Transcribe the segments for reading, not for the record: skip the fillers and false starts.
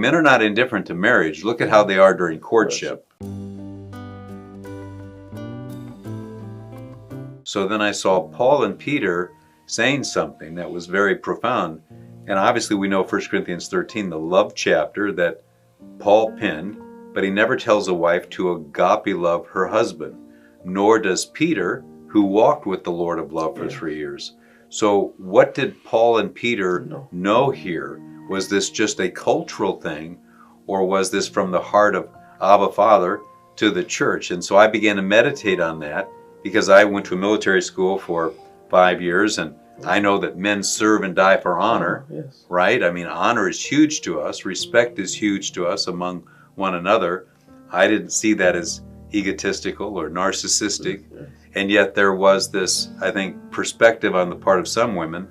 Men are not indifferent to marriage. Look at how they are during courtship. So then I saw Paul and Peter saying something that was very profound. And obviously we know 1 Corinthians 13, the love chapter that Paul penned, but he never tells a wife to agape love her husband, nor does Peter, who walked with the Lord of love for 3 years. So what did Paul and Peter know here? Was this just a cultural thing, or was this from the heart of Abba Father to the church? And so I began to meditate on that, because I went to a military school for 5 years, and I know that men serve and die for honor, right? I mean, honor is huge to us. Respect is huge to us among one another. I didn't see that as egotistical or narcissistic. And yet there was this, I think, perspective on the part of some women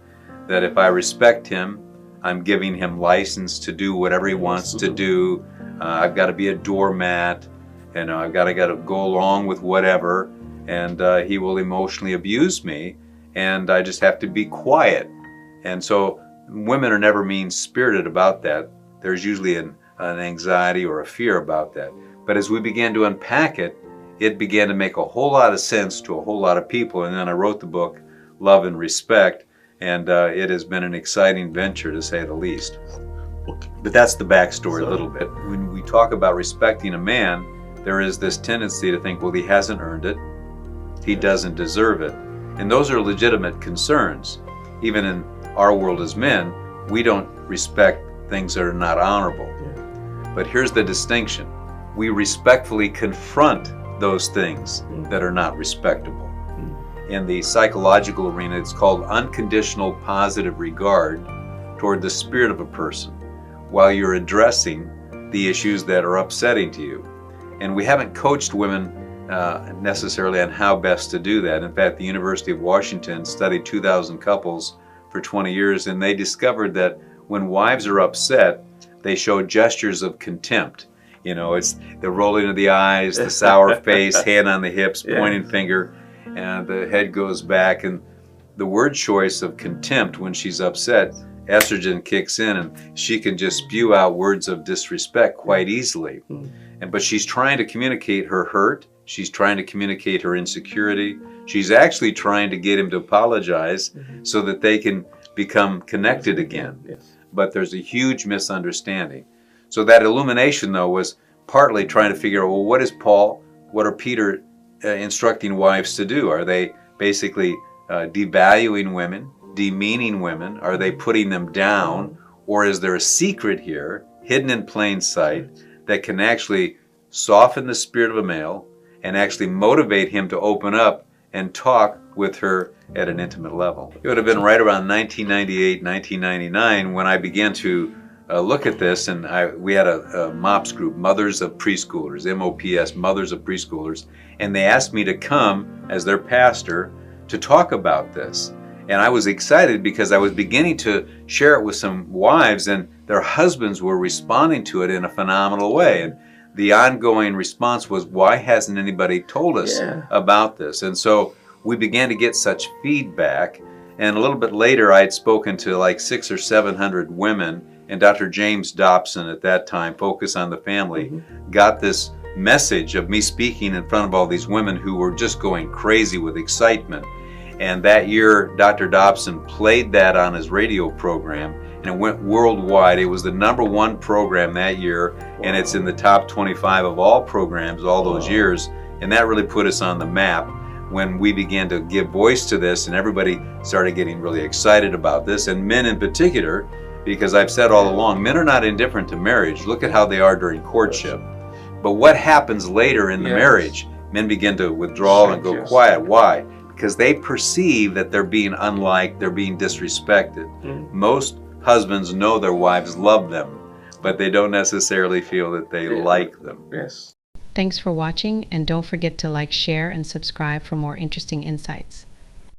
that if I respect him, I'm giving him license to do whatever he wants to do. I've got to be a doormat, and I've got to go along with whatever, and he will emotionally abuse me, and I just have to be quiet. And so women are never mean-spirited about that. There's usually an anxiety or a fear about that. But as we began to unpack it, it began to make a whole lot of sense to a whole lot of people. And then I wrote the book, Love and Respect, and it has been an exciting venture, to say the least. But that's the backstory a little bit. When we talk about respecting a man, there is this tendency to think, well, he hasn't earned it, he doesn't deserve it. And those are legitimate concerns. Even in our world as men, we don't respect things that are not honorable. But here's the distinction. We respectfully confront those things that are not respectable. In the psychological arena, it's called unconditional positive regard toward the spirit of a person while you're addressing the issues that are upsetting to you. And we haven't coached women necessarily on how best to do that. In fact, the University of Washington studied 2,000 couples for 20 years, and they discovered that when wives are upset, they show gestures of contempt. You know, it's the rolling of the eyes, the sour face, hand on the hips, pointing finger, and the head goes back. And the word choice of contempt, when she's upset, estrogen kicks in, and she can just spew out words of disrespect quite easily. But she's trying to communicate her hurt. She's trying to communicate her insecurity. She's actually trying to get him to apologize so that they can become connected again. But there's a huge misunderstanding. So that illumination, though, was partly trying to figure out, well, what is Paul, what are Peter instructing wives to do? Are they basically devaluing women, demeaning women? Are they putting them down? Or is there a secret here, hidden in plain sight, that can actually soften the spirit of a male and actually motivate him to open up and talk with her at an intimate level? It would have been right around 1998, 1999 when I began to look at this, and we had a MOPS group, Mothers of Preschoolers, MOPS, Mothers of Preschoolers, and they asked me to come as their pastor to talk about this. And I was excited because I was beginning to share it with some wives, and their husbands were responding to it in a phenomenal way. And the ongoing response was, why hasn't anybody told us about this? And so we began to get such feedback. And a little bit later, I had spoken to like 600 or 700 women, and Dr. James Dobson at that time, Focus on the Family, got this message of me speaking in front of all these women who were just going crazy with excitement. And that year, Dr. Dobson played that on his radio program, and it went worldwide. It was the #1 program that year, and it's in the top 25 of all programs all those years. And that really put us on the map when we began to give voice to this, and everybody started getting really excited about this, and men in particular, because I've said all along, men are not indifferent to marriage. Look at how they are during courtship. But what happens later in the marriage? Men begin to withdraw and go quiet. Why? Because they perceive that they're being unliked, they're being disrespected. Most husbands know their wives love them, but they don't necessarily feel that they like them. Thanks for watching, and don't forget to like, share, and subscribe for more interesting insights.